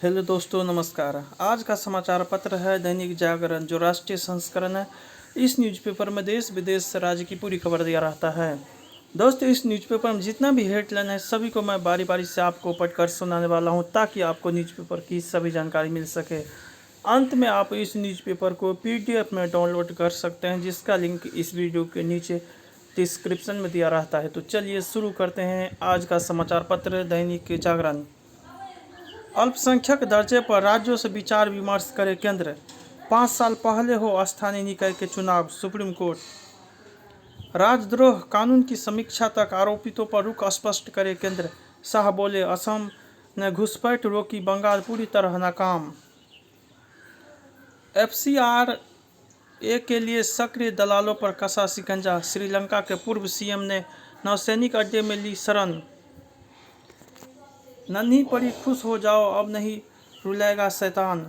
Hello दोस्तों, नमस्कार। आज का समाचार पत्र है दैनिक जागरण, जो राष्ट्रीय संस्करण है। इस न्यूज़पेपर में देश विदेश राज्य की पूरी खबर दिया रहता है। दोस्तों, इस न्यूज़पेपर में जितना भी हेडलाइन है सभी को मैं बारी बारी से आपको पढ़कर सुनाने वाला हूं, ताकि आपको न्यूज़पेपर की सभी जानकारी मिल सके। अंत में आप इस न्यूज़पेपर को PDF में डाउनलोड कर सकते हैं, जिसका लिंक इस वीडियो के नीचे डिस्क्रिप्शन में दिया रहता है। तो चलिए शुरू करते हैं आज का समाचार पत्र दैनिक जागरण। अल्पसंख्यक दर्जे पर राज्यों से विचार विमर्श करे केंद्र। 5 साल पहले हो स्थानीय निकाय के चुनाव, सुप्रीम कोर्ट। राजद्रोह कानून की समीक्षा तक आरोपितों पर रुख स्पष्ट करे केंद्र। शाह बोले, असम ने घुसपैठ रोकी, बंगाल पूरी तरह नाकाम। FCRA के लिए सक्रिय दलालों पर कसा शिकंजा। श्रीलंका के पूर्व CM ने नौसैनिक अड्डे में ली शरण। नन्ही पड़ी खुश हो जाओ, अब नहीं रुलाएगा शैतान।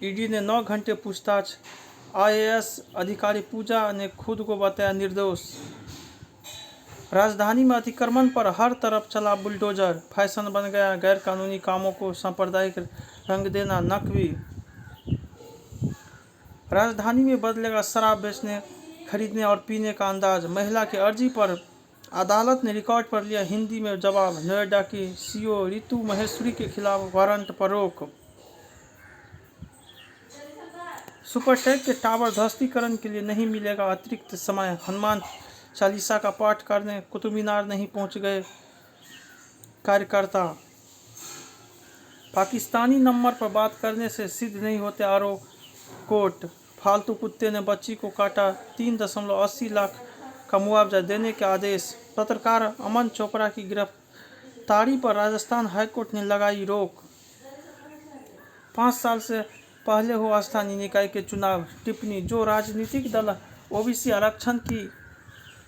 ED ने 9 घंटे पूछताछ। IAS अधिकारी पूजा ने खुद को बताया निर्दोष। राजधानी में अतिक्रमण पर हर तरफ चला बुलडोजर। फैशन बन गया गैर कानूनी कामों को सांप्रदायिक रंग देना, नकवी। राजधानी में बदलेगा शराब बेचने, खरीदने और पीने का अंदाज। महिला की अर्जी पर अदालत ने रिकॉर्ड पर लिया हिंदी में जवाब। नोएडा की CO रितु महेश्वरी के खिलाफ वारंट पर रोक। सुपरटेक के टावर ध्वस्तीकरण के लिए नहीं मिलेगा अतिरिक्त समय। हनुमान चालीसा का पाठ करने कुतुब मीनार नहीं पहुंच गए कार्यकर्ता। पाकिस्तानी नंबर पर बात करने से सिद्ध नहीं होते कोर्ट। फालतू कुत्ते ने बच्ची को काटा, 3.80 लाख का मुआवजा देने के आदेश। पत्रकार अमन चोपड़ा की गिरफ्तारी पर राजस्थान हाईकोर्ट ने लगाई रोक। 5 साल से पहले हो स्थानीय निकाय के चुनाव। टिप्पणी, जो राजनीतिक दल OBC आरक्षण की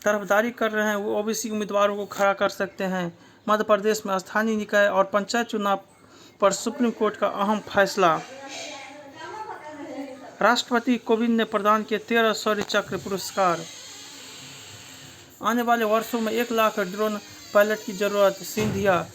तरफदारी कर रहे हैं वो OBC उम्मीदवारों को खड़ा कर सकते हैं। मध्य प्रदेश में स्थानीय निकाय और पंचायत चुनाव पर सुप्रीम कोर्ट का अहम फैसला। राष्ट्रपति कोविंद ने प्रदान किए 13 शौर्य चक्र पुरस्कार। आने वाले वर्षों में 1 लाख ड्रोन पायलट की जरूरत, सिंधिया।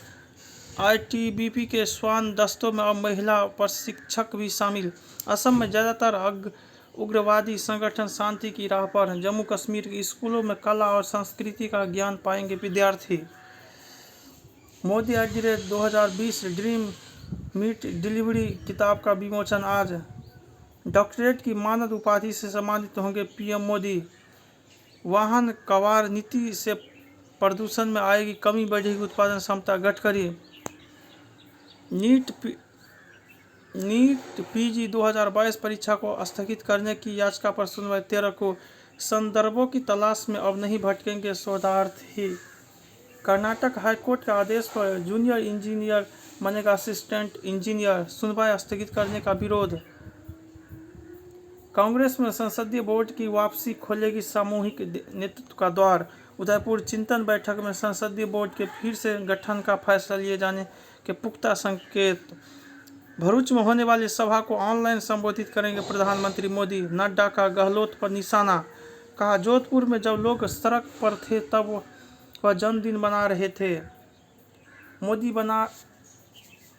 ITBP के स्वान दस्तों में अब महिला प्रशिक्षक भी शामिल। असम में ज़्यादातर उग्रवादी संगठन शांति की राह पर। जम्मू कश्मीर के स्कूलों में कला और संस्कृति का ज्ञान पाएंगे विद्यार्थी। मोदी @ 2020 ड्रीम मीट डिलीवरी किताब का विमोचन आज। डॉक्टरेट की मानद उपाधि से सम्मानित होंगे PM मोदी। वाहन कवार नीति से प्रदूषण में आएगी कमी, बढ़ेगी उत्पादन क्षमता, गडकरी। नीट PG 2022 परीक्षा को स्थगित करने की याचिका पर सुनवाई 13 को। संदर्भों की तलाश में अब नहीं भटकेंगे शोधार्थी। कर्नाटक हाईकोर्ट का आदेश पर जूनियर इंजीनियर बनेगा असिस्टेंट इंजीनियर। सुनवाई स्थगित करने का विरोध। कांग्रेस में संसदीय बोर्ड की वापसी खोलेगी सामूहिक नेतृत्व का द्वार। उदयपुर चिंतन बैठक में संसदीय बोर्ड के फिर से गठन का फैसला लिए जाने के पुख्ता संकेत। भरूच में होने वाली सभा को ऑनलाइन संबोधित करेंगे प्रधानमंत्री मोदी। नड्डा का गहलोत पर निशाना। कहा, जोधपुर में जब लोग सड़क पर थे तब वह जन्मदिन मना रहे थे। मोदी बना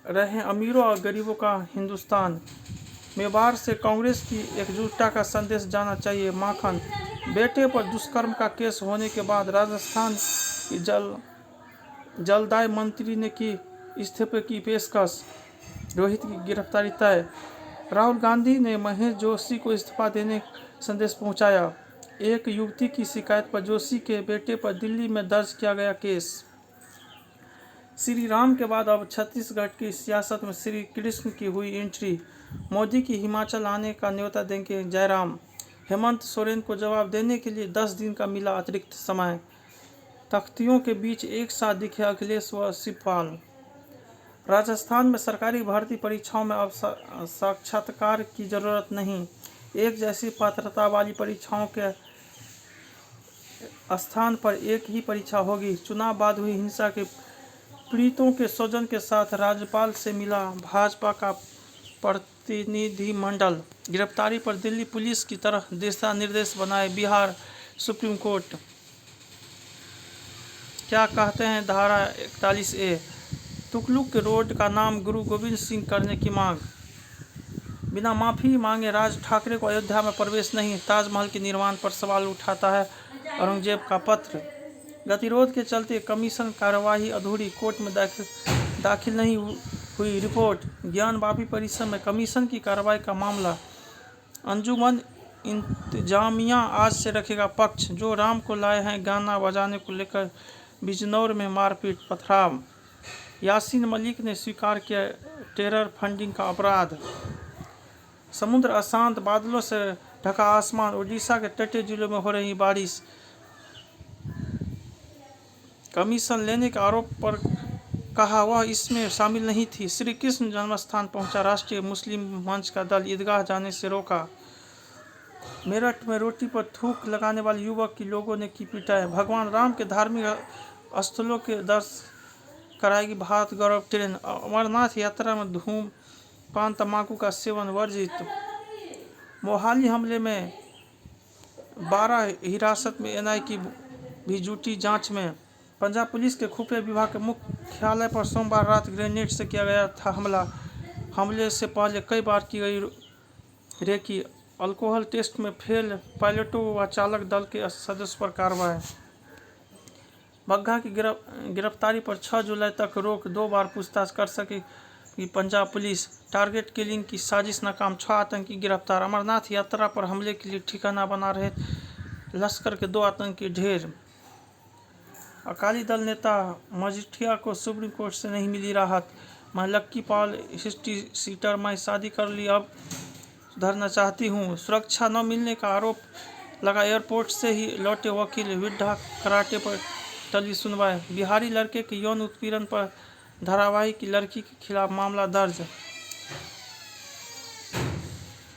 रहे हैं अमीरों और गरीबों का हिंदुस्तान। मेवाड़ से कांग्रेस की एकजुटता का संदेश जाना चाहिए, माखन। बेटे पर दुष्कर्म का केस होने के बाद राजस्थान की जलदाय मंत्री ने की इस्तीफे की पेशकश। रोहित की गिरफ्तारी तय। राहुल गांधी ने महेश जोशी को इस्तीफा देने संदेश पहुंचाया। एक युवती की शिकायत पर जोशी के बेटे पर दिल्ली में दर्ज किया गया केस। श्री राम के बाद अब छत्तीसगढ़ की सियासत में श्री कृष्ण की हुई एंट्री। मोदी की हिमाचल आने का न्योता देंगे जयराम। हेमंत सोरेन को जवाब देने के लिए 10 दिन का मिला अतिरिक्त समय। तख्तियों के बीच एक साथ दिखे अखिलेश व शिवपाल। राजस्थान में सरकारी भर्ती परीक्षाओं में अब साक्षात्कार की जरूरत नहीं। एक जैसी पात्रता वाली परीक्षाओं के स्थान पर एक ही परीक्षा होगी। चुनाव बाद हुई हिंसा के पीड़ितों के स्वजन के साथ राज्यपाल से मिला भाजपा का प्रतिनिधिमंडल। गिरफ्तारी पर दिल्ली पुलिस की तरह दिशा निर्देश बनाए बिहार सुप्रीम कोर्ट। क्या कहते हैं धारा 41A। तुगलक के रोड का नाम गुरु गोविंद सिंह करने की मांग। बिना माफी मांगे राज ठाकरे को अयोध्या में प्रवेश नहीं। ताजमहल के निर्माण पर सवाल उठाता है औरंगजेब का पत्र। गतिरोध के चलते कमीशन कार्यवाही अधूरी, कोर्ट में दाखिल नहीं हुई रिपोर्ट। ज्ञान परिसर में कमीशन की कार्रवाई का मामला। अंजुमन इंतजामिया आज से रखेगा पक्ष। जो राम को लाए हैं गाना बजाने को लेकर बिजनौर में मारपीट पथराव। यासीन मलिक ने स्वीकार किया टेरर फंडिंग का अपराध। समुद्र अशांत, बादलों से ढका आसमान। ओडिशा के तटीय जिलों में हो रही बारिश। कमीशन लेने के आरोप पर कहा वह इसमें शामिल नहीं थी। श्री कृष्ण जन्मस्थान पहुंचा राष्ट्रीय मुस्लिम मंच का दल, ईदगाह जाने से रोका। मेरठ में रोटी पर थूक लगाने वाले युवक की लोगों ने की पिटाई। भगवान राम के धार्मिक स्थलों के दर्शन कराएगी भारत गौरव ट्रेन। अमरनाथ यात्रा में धूम्रपान तंबाकू का सेवन वर्जित। मोहाली हमले में 12 हिरासत में, एनआई की भी जुटी जांच में। पंजाब पुलिस के खुफिया विभाग के मुख्यालय पर सोमवार रात ग्रेनेड से किया गया था हमला। हमले से पहले कई बार की गई रेकी। अल्कोहल टेस्ट में फेल पायलटों व चालक दल के सदस्यों पर कार्रवाई। बग्घा की गिरफ्तारी पर 6 जुलाई तक रोक, 2 बार पूछताछ कर सकेगी पंजाब पुलिस। टारगेट किलिंग की साजिश नाकाम, 6 आतंकी गिरफ्तार। अमरनाथ यात्रा पर हमले के लिए ठिकाना बना रहे लश्कर के 2 आतंकी ढेर। अकाली दल नेता मजीठिया को सुप्रीम कोर्ट से नहीं मिली राहत। मैं लक्की पाल हिस्ट्री सीटर, मैं शादी कर ली, अब सुधरना चाहती हूँ। सुरक्षा न मिलने का आरोप लगा, एयरपोर्ट से ही लौटे वकील। विड्ढा कराटे पर टली सुनवाई। बिहारी लड़के के यौन उत्पीड़न पर धारावाहिक की लड़की के खिलाफ मामला दर्ज।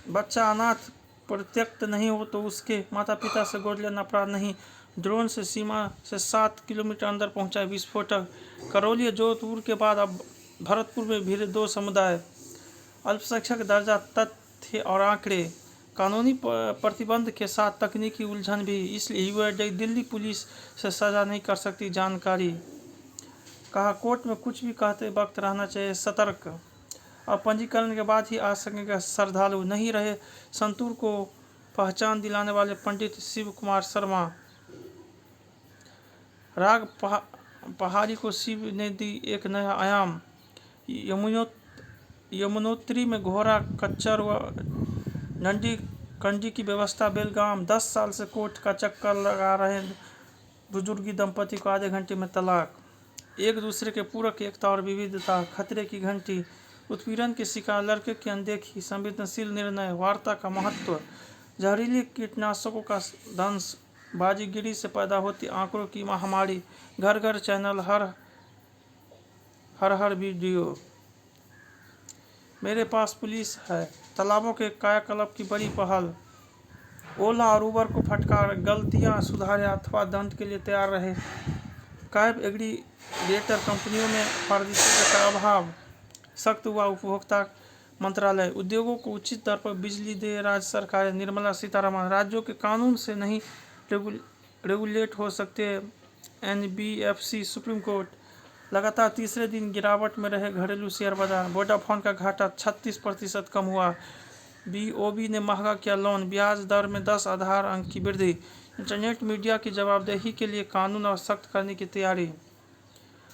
बच्चा अनाथ परित्यक्त नहीं हो तो उसके माता पिता से गोद लेना अपराध नहीं। ड्रोन से सीमा से 7 किलोमीटर अंदर पहुंचा विस्फोटक। करौली जोधपुर के बाद अब भरतपुर में भिड़े 2 समुदाय। अल्पसंख्यक दर्जा, तथ्य और आंकड़े। कानूनी प्रतिबंध के साथ तकनीकी उलझन भी, इसलिए यूआईडी दिल्ली पुलिस से सजा नहीं कर सकती। जानकारी। कहा कोर्ट में कुछ भी कहते वक्त रहना चाहिए सतर्क। अब पंजीकरण के बाद ही आ सकेंगे श्रद्धालु। नहीं रहे संतूर को पहचान दिलाने वाले पंडित शिव कुमार शर्मा। राग पहाड़ी को शिव ने दी एक नया आयाम। यमुनोत्री में घोड़ा, कच्चर व डंडी कंडी की व्यवस्था। बेलगाम 10 साल से कोर्ट का चक्कर लगा रहे बुजुर्गी दंपति को आधे घंटे में तलाक। एक दूसरे के पूरक, एकता और विविधता। खतरे की घंटी। उत्पीड़न के शिकार लड़के की अनदेखी। संवेदनशील निर्णय। वार्ता का महत्व। जहरीले कीटनाशकों का दंश। बाजीगिरी से पैदा होती आंकड़ों की महामारी। घर घर चैनल, हर वीडियो। मेरे पास पुलिस है। तालाबों के कायाकल्प की बड़ी पहल। ओला और उबर को फटकार, गलतियां सुधारें अथवा दंड के लिए तैयार रहे। कैब एग्रीगेटर कंपनियों में पारदर्शिता का अभाव। सख्त हुआ उपभोक्ता मंत्रालय। उद्योगों को उचित दर पर बिजली दे राज्य सरकारें। निर्मला सीतारमण। राज्यों के कानून से नहीं रेगुलेट हो सकते एनबीएफसी। Supreme court. लगातार तीसरे दिन गिरावट में रहे घरेलू शेयर बाजार। वोडाफोन का घाटा 36% कम हुआ। बीओबी ने महंगा किया लोन। ब्याज दर में 10 आधार अंक की वृद्धि। इंटरनेट मीडिया की जवाबदेही के लिए कानून और सख्त करने की तैयारी।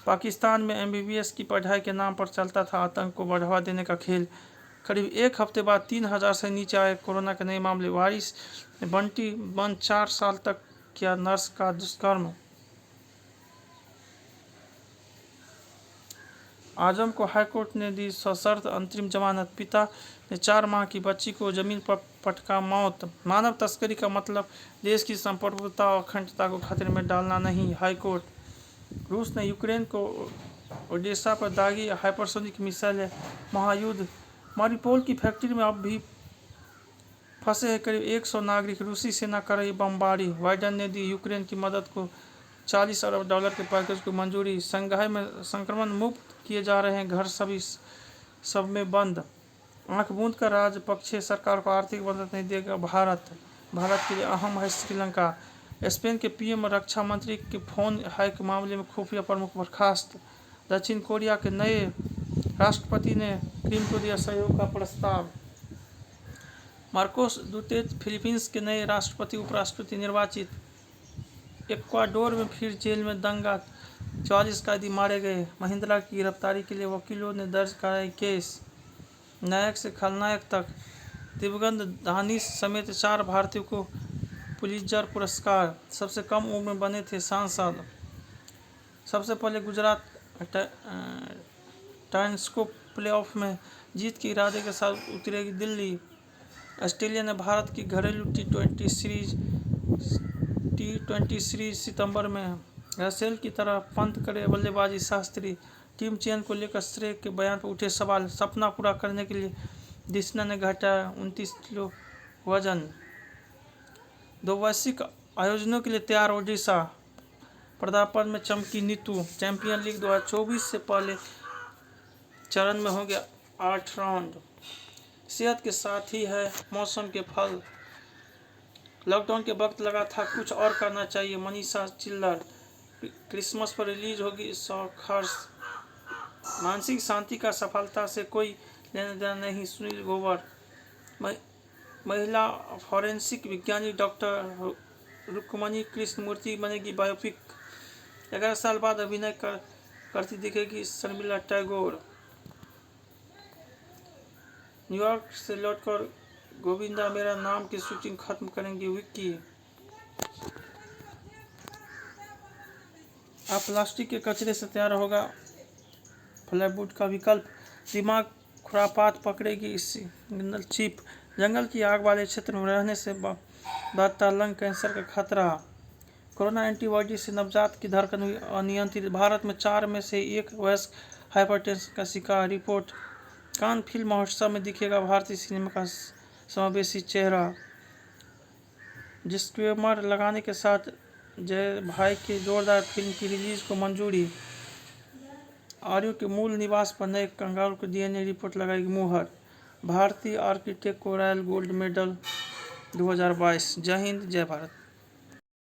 पाकिस्तान में एमबीबीएस की पढ़ाई के नाम पर चलता था आतंक को बढ़ावा देने का खेल। करीब 1 हफ्ते बाद 3000 से नीचे आए कोरोना के नए मामले। वारिस ने बंटी बंद 4 साल तक किया नर्स का दुष्कर्म। आजम को हाईकोर्ट ने दी सशर्त अंतरिम जमानत। पिता ने 4 माह की बच्ची को जमीन पर पटका, मौत। मानव तस्करी का मतलब देश की संप्रभुता और अखंडता को खतरे में डालना नहीं। हाईकोर्ट। रूस ने यूक्रेन को ओडेसा पर दागी हाइपरसोनिक मिसाइलें। महायुद्ध। मारिपोल की फैक्ट्री में अब भी फंसे हैं करीब 100 नागरिक। रूसी सेना कर रही बमबारी। बाइडेन ने दी यूक्रेन की मदद को $40 अरब के पैकेज को मंजूरी। संघाई में संक्रमण मुक्त किए जा रहे हैं घर, सभी सब में बंद। आंख बूंद कर राजपक्षे सरकार को आर्थिक मदद नहीं देगा भारत। भारत के लिए अहम है श्रीलंका। स्पेन के पीएम रक्षा मंत्री के फोन हैक मामले में खुफिया प्रमुख बर्खास्त। दक्षिण कोरिया के नए राष्ट्रपति ने किम को दिया सहयोग का प्रस्ताव। मार्कोस डुटेर्टे फिलीपींस के नए राष्ट्रपति उपराष्ट्रपति निर्वाचित। इक्वाडोर में फिर जेल में दंगा, 44 कैदी मारे गए। महिंद्रा की गिरफ्तारी के लिए वकीलों ने दर्ज कराई केस। नायक से खलनायक तक, दिवंगत धानी समेत 4 भारतीयों को पुलित्जर पुरस्कार। सबसे कम उम्र में बने थे सांसद। सबसे पहले गुजरात टाइटंस को प्लेऑफ में जीत के इरादे के साथ उतरेगी दिल्ली। ऑस्ट्रेलिया ने भारत की घरेलू टी20 सीरीज सितंबर में। रसेल की तरह पंत करे बल्लेबाजी शास्त्री। टीम चयन को लेकर श्रेय के बयान पर उठे सवाल। सपना पूरा करने के लिए दिशना ने घटाया 29 किलो वजन। 2 वैश्विक आयोजनों के लिए तैयार ओडिशा। पदार्पण में चमकी नीतू। चैंपियन लीग 2024 से पहले चरण में होंगे 8 राउंड। सेहत के साथ ही है मौसम के फल। लॉकडाउन के वक्त लगा था कुछ और करना चाहिए, मनीषा चिल्लर। क्रिसमस पर रिलीज होगी सौखर्ष। मानसिक शांति का सफलता से कोई लेना देना नहीं, सुनील ग्रोवर। महिला फॉरेंसिक विज्ञानी डॉक्टर रुक्मणी कृष्णमूर्ति बनेगी बायोपिक। 11 साल बाद अभिनय करती दिखेगी शर्मिला टैगोर। न्यूयॉर्क से लौटकर गोविंदा मेरा नाम की शूटिंग खत्म करेंगी विक्की। अब प्लास्टिक के कचरे से तैयार होगा प्लाईवुड का विकल्प। दिमाग खुरापात पकड़ेगी सिग्नल चिप। जंगल की आग वाले क्षेत्र में रहने से बढ़ता लंग कैंसर का खतरा। कोरोना एंटीबॉडी से नवजात की धड़कन हुई अनियंत्रित। भारत में 4 में से 1 वयस्क हाइपरटेंशन का शिकार। रिपोर्ट। कान फिल्म महोत्सव में दिखेगा भारतीय सिनेमा का समावेशी चेहरा। डिस्क्लेमर लगाने के साथ जय भाई की जोरदार फिल्म की रिलीज को मंजूरी। आर्यों के मूल निवास पर नए कंगारू को डीएनए रिपोर्ट लगाएगी मुहर। भारतीय आर्किटेक्ट को रॉयल गोल्ड मेडल 2022। जय हिंद, जय भारत।